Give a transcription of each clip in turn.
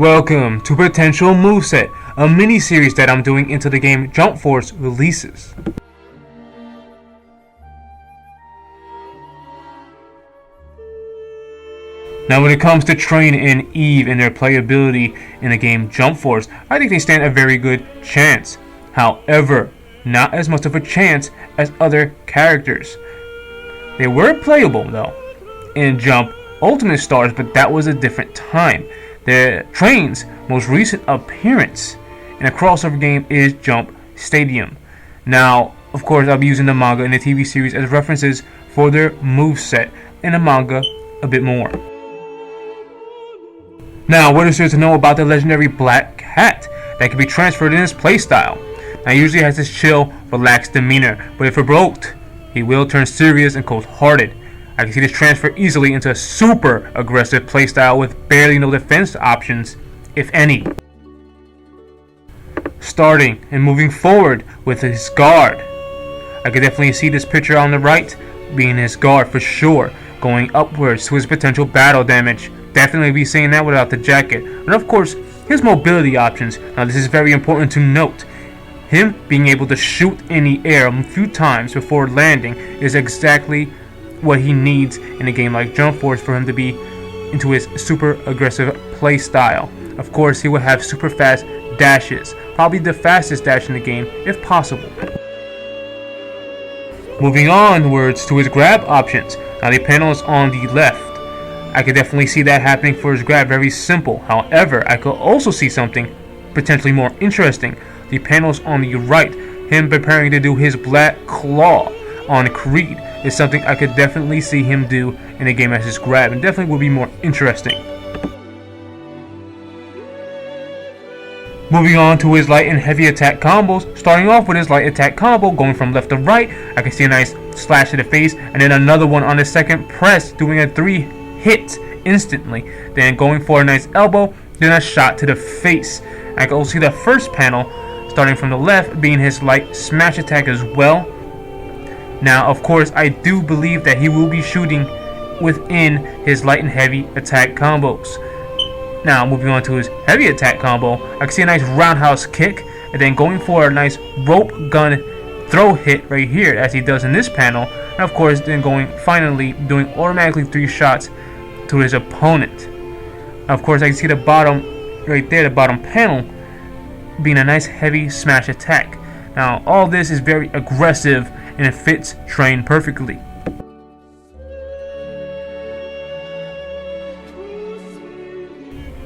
Welcome to Potential Moveset, a mini-series that I'm doing until the game Jump Force releases. Now when it comes to Train and Eve and their playability in the game Jump Force, I think they stand a very good chance. However, not as much of a chance as other characters. They were playable though in Jump Ultimate Stars, but that was a different time. The Train's most recent appearance in a crossover game is Jump Stadium. Now, of course, I'll be using the manga and the TV series as references for their moveset, and the manga a bit more. Now, what is there to know about the legendary Black Cat that can be transferred in his playstyle? Now, he usually has this chill, relaxed demeanor, but if provoked, he will turn serious and cold-hearted. I can see this transfer easily into a super aggressive playstyle with barely no defense options, if any. Starting and moving forward with his guard. I can definitely see this picture on the right being his guard for sure, going upwards to his potential battle damage. Definitely be seeing that without the jacket. And of course, his mobility options. Now this is very important to note. Him being able to shoot in the air a few times before landing is exactly what he needs in a game like Jump Force for him to be into his super aggressive play style. Of course, he will have super fast dashes, probably the fastest dash in the game if possible. Moving onwards to his grab options. Now the panels on the left, I could definitely see that happening for his grab, very simple. However, I could also see something potentially more interesting. The panels on the right, him preparing to do his Black Claw on Creed, is something I could definitely see him do in a game as his grab, and definitely would be more interesting. Moving on to his light and heavy attack combos, starting off with his light attack combo, going from left to right. I can see a nice slash to the face, and then another one on the second press, doing a 3 hit instantly. Then going for a nice elbow, then a shot to the face. I can also see the first panel, starting from the left, being his light smash attack as well. Now, of course, I do believe that he will be shooting within his light and heavy attack combos. Now, moving on to his heavy attack combo, I can see a nice roundhouse kick, and then going for a nice rope gun throw hit right here, as he does in this panel. And of course, then finally doing automatically 3 shots to his opponent. Of course, I can see the bottom right there, the bottom panel, being a nice heavy smash attack. Now, all this is very aggressive, and it fits Train perfectly.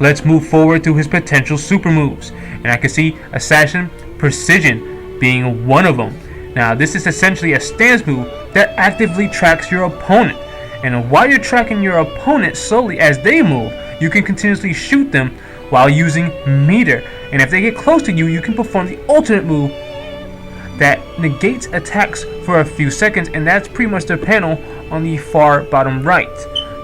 Let's move forward to his potential super moves, and I can see Assassin Precision being one of them. Now, this is essentially a stance move that actively tracks your opponent, and while you're tracking your opponent slowly as they move, you can continuously shoot them while using meter, and if they get close to you, you can perform the ultimate move that negates attacks for a few seconds, and that's pretty much the panel on the far bottom right.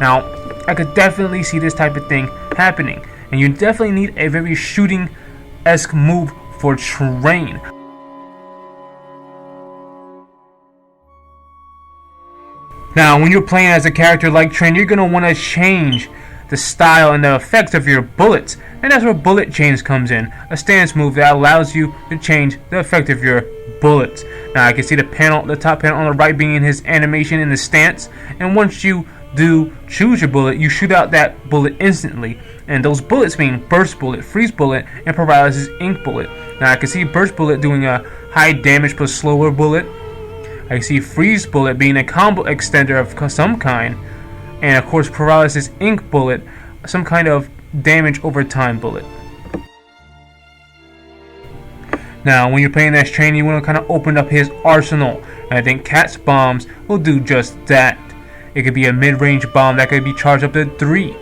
Now, I could definitely see this type of thing happening, and you definitely need a very shooting-esque move for Train. Now, when you're playing as a character like Train, you're going to want to change the style and the effects of your bullets, and that's where bullet change comes in, a stance move that allows you to change the effect of your bullets. Now, I can see the top panel on the right being his animation in the stance, and once you do choose your bullet, you shoot out that bullet instantly, and those bullets being Burst Bullet, Freeze Bullet, and Paralysis Ink Bullet. Now, I can see Burst Bullet doing a high damage but slower bullet. I can see Freeze Bullet being a combo extender of some kind, and of course Paralysis Ink Bullet, some kind of damage over time bullet. Now, when you're playing as Train, you want to kind of open up his arsenal, and I think Cat's Bombs will do just that. It could be a mid-range bomb that could be charged up to 3,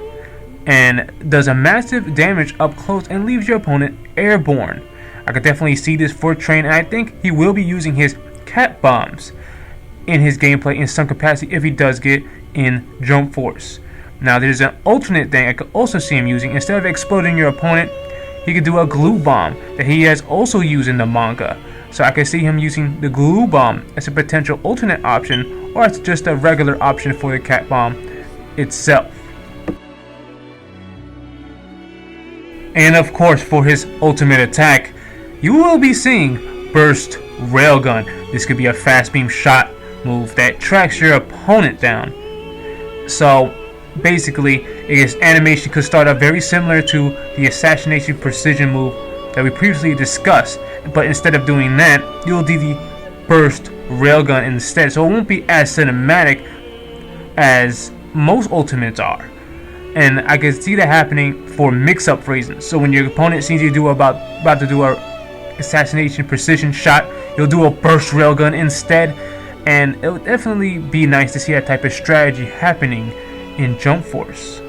and does a massive damage up close and leaves your opponent airborne. I could definitely see this for Train, and I think he will be using his Cat Bombs in his gameplay in some capacity if he does get in Jump Force. Now, there's an alternate thing I could also see him using. Instead of exploding your opponent, he could do a glue bomb that he has also used in the manga. So I could see him using the glue bomb as a potential alternate option, or as just a regular option for the Cat Bomb itself. And of course, for his ultimate attack, you will be seeing Burst Railgun. This could be a fast beam shot move that tracks your opponent down. So basically, his animation could start out very similar to the Assassination Precision move that we previously discussed, but instead of doing that, you'll do the Burst Railgun instead. So it won't be as cinematic as most ultimates are. And I can see that happening for mix-up reasons. So when your opponent sees you about to do a Assassination Precision shot, you'll do a Burst Railgun instead, and it would definitely be nice to see that type of strategy happening in Jump Force.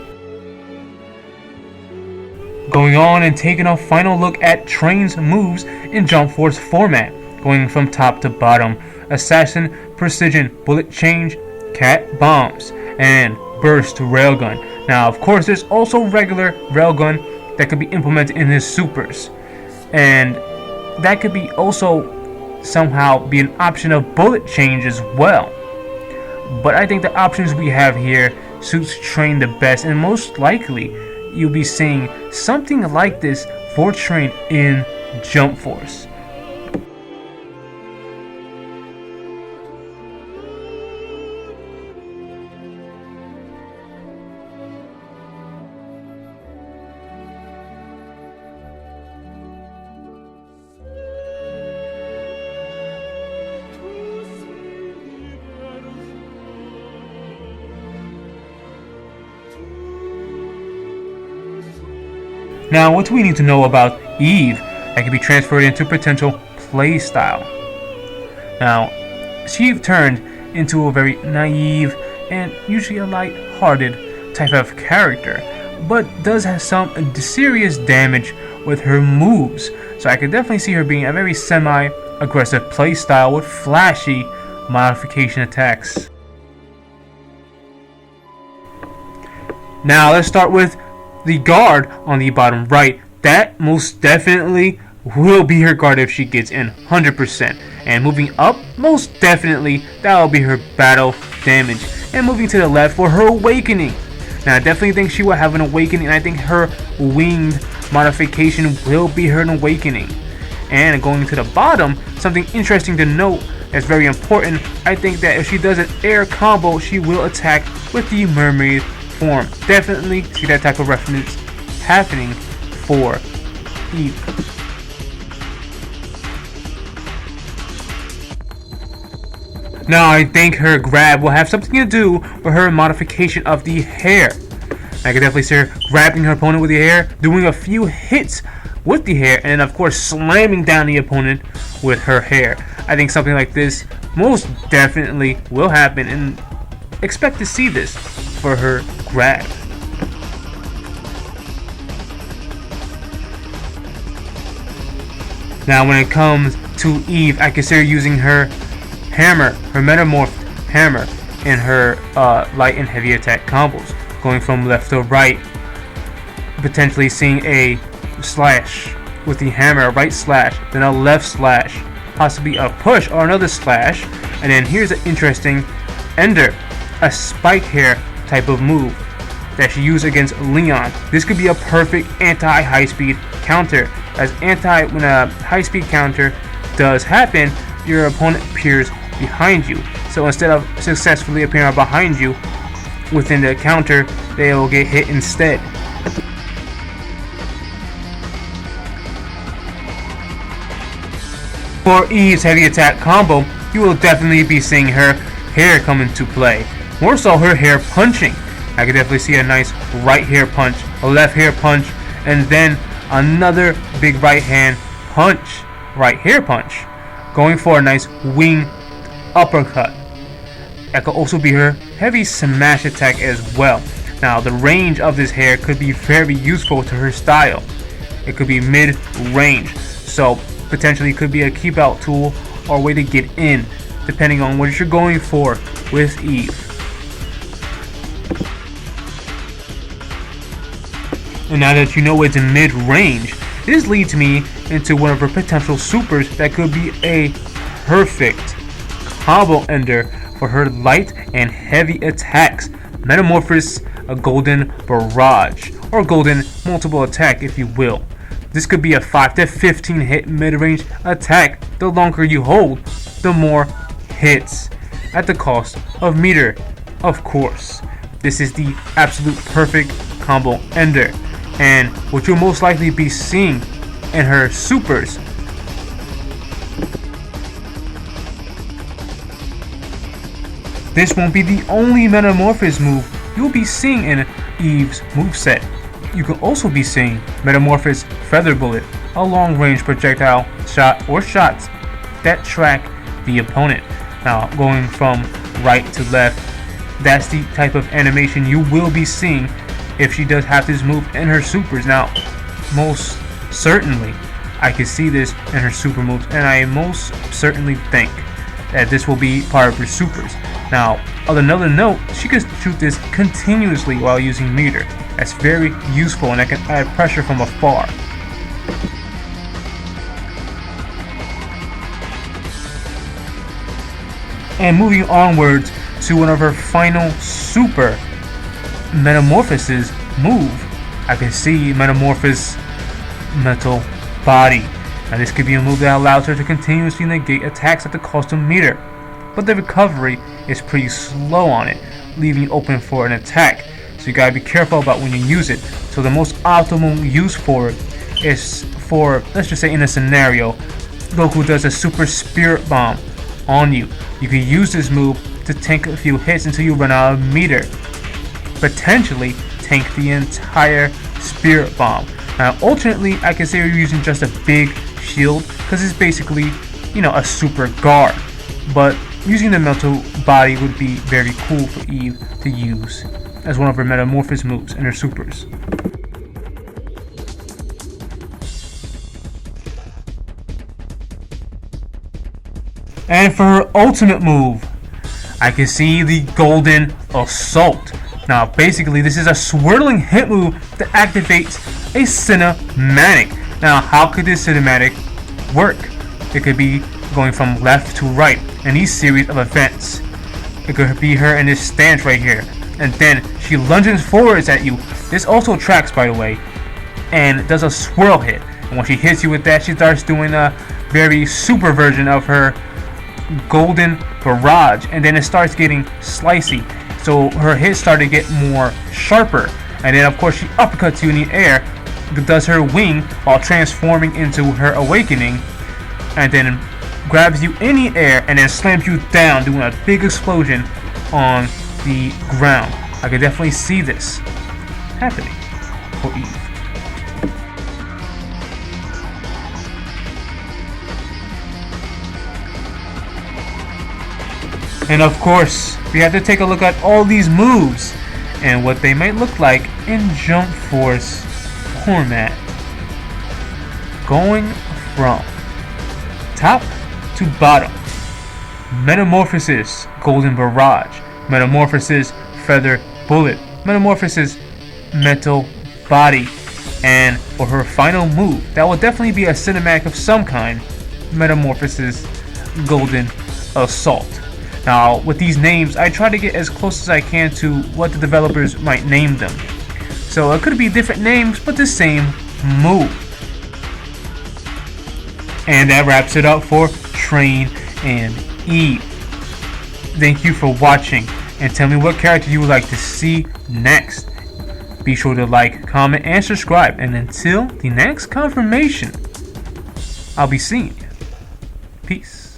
Going on and taking a final look at Train's moves in Jump Force format, going from top to bottom: Assassin Precision, Bullet Change, Cat Bombs, and Burst Railgun. Now, of course, there's also regular Railgun that could be implemented in his supers, and that could be also somehow be an option of Bullet Change as well. But I think the options we have here suits Train the best, and most likely you'll be seeing something like this for Train in Jump Force. Now, what do we need to know about Eve that can be transferred into potential playstyle? Now, she turned into a very naive and usually a light-hearted type of character, but does have some serious damage with her moves. So I could definitely see her being a very semi-aggressive playstyle with flashy modification attacks. Now let's start with the guard on the bottom right. That most definitely will be her guard if she gets in 100%. And moving up, most definitely that will be her battle damage. And moving to the left for her awakening. Now I definitely think she will have an awakening, and I think her winged modification will be her awakening. And going to the bottom, something interesting to note that's very important, I think that if she does an air combo, she will attack with the mermaid form. Definitely see that type of reference happening for Eve. Now I think her grab will have something to do with her modification of the hair. I can definitely see her grabbing her opponent with the hair, doing a few hits with the hair, and then of course slamming down the opponent with her hair. I think something like this most definitely will happen, and expect to see this for her grab. Now when it comes to Eve, I consider using her hammer, her metamorphed hammer, in her light and heavy attack combos, going from left to right, potentially seeing a slash with the hammer, a right slash, then a left slash, possibly a push or another slash, and then here's an interesting ender, a spike hair type of move that she used against Leon. This could be a perfect anti-high speed counter, as when a high speed counter does happen, your opponent appears behind you. So instead of successfully appearing behind you within the counter, they will get hit instead. For Eve's heavy attack combo, you will definitely be seeing her hair come into play. More so her hair punching. I can definitely see a nice right hair punch, a left hair punch, and then another big right hand punch, right hair punch, going for a nice wing uppercut. That could also be her heavy smash attack as well. Now the range of this hair could be very useful to her style. It could be mid-range, so potentially could be a keep out tool or a way to get in, depending on what you're going for with Eve. And now that you know it's in mid-range, this leads me into one of her potential supers that could be a perfect combo ender for her light and heavy attacks. Metamorphosis, a golden barrage, or golden multiple attack if you will. This could be a 5 to 15 hit mid-range attack. The longer you hold, the more hits, at the cost of meter, of course. This is the absolute perfect combo ender, and what you'll most likely be seeing in her supers. This won't be the only Metamorphosis move you'll be seeing in Eve's moveset. You can also be seeing Metamorphosis Feather Bullet, a long-range projectile shot or shots that track the opponent. Now, going from right to left, that's the type of animation you will be seeing if she does have this move in her supers. Now, most certainly, I can see this in her super moves, and I most certainly think that this will be part of her supers. Now, on another note, she can shoot this continuously while using meter. That's very useful, and that can add pressure from afar. And moving onwards to one of her final super Metamorphosis move, I can see Metamorphosis Metal Body. Now this could be a move that allows her to continuously negate attacks at the cost of meter, but the recovery is pretty slow on it, leaving you open for an attack. So you gotta be careful about when you use it. So the most optimal use for it is for, let's just say in a scenario, Goku does a super spirit bomb on you. You can use this move to tank a few hits until you run out of meter. Potentially tank the entire spirit bomb. Now alternately, I consider using just a big shield because it's basically, a super guard. But using the mental body would be very cool for Eve to use as one of her Metamorphosis moves in her supers. And for her ultimate move, I can see the Golden Assault. Now basically this is a swirling hit move that activates a cinematic. Now how could this cinematic work? It could be going from left to right in these series of events. It could be her in this stance right here, and then she lunges forwards at you. This also tracks, by the way, and does a swirl hit. And when she hits you with that, she starts doing a very super version of her Golden Barrage, and then it starts getting slicey. So her hits start to get more sharper, and then of course she uppercuts you in the air, does her wing while transforming into her awakening, and then grabs you in the air and then slams you down, doing a big explosion on the ground. I can definitely see this happening for Eve. And of course, we have to take a look at all these moves and what they might look like in Jump Force format. Going from top to bottom: Metamorphosis Golden Barrage, Metamorphosis Feather Bullet, Metamorphosis Metal Body, and for her final move, that will definitely be a cinematic of some kind, Metamorphosis Golden Assault. Now with these names, I try to get as close as I can to what the developers might name them. So it could be different names, but the same move. And that wraps it up for Train and Eve. Thank you for watching, and tell me what character you would like to see next. Be sure to like, comment, and subscribe. And until the next confirmation, I'll be seeing you. Peace.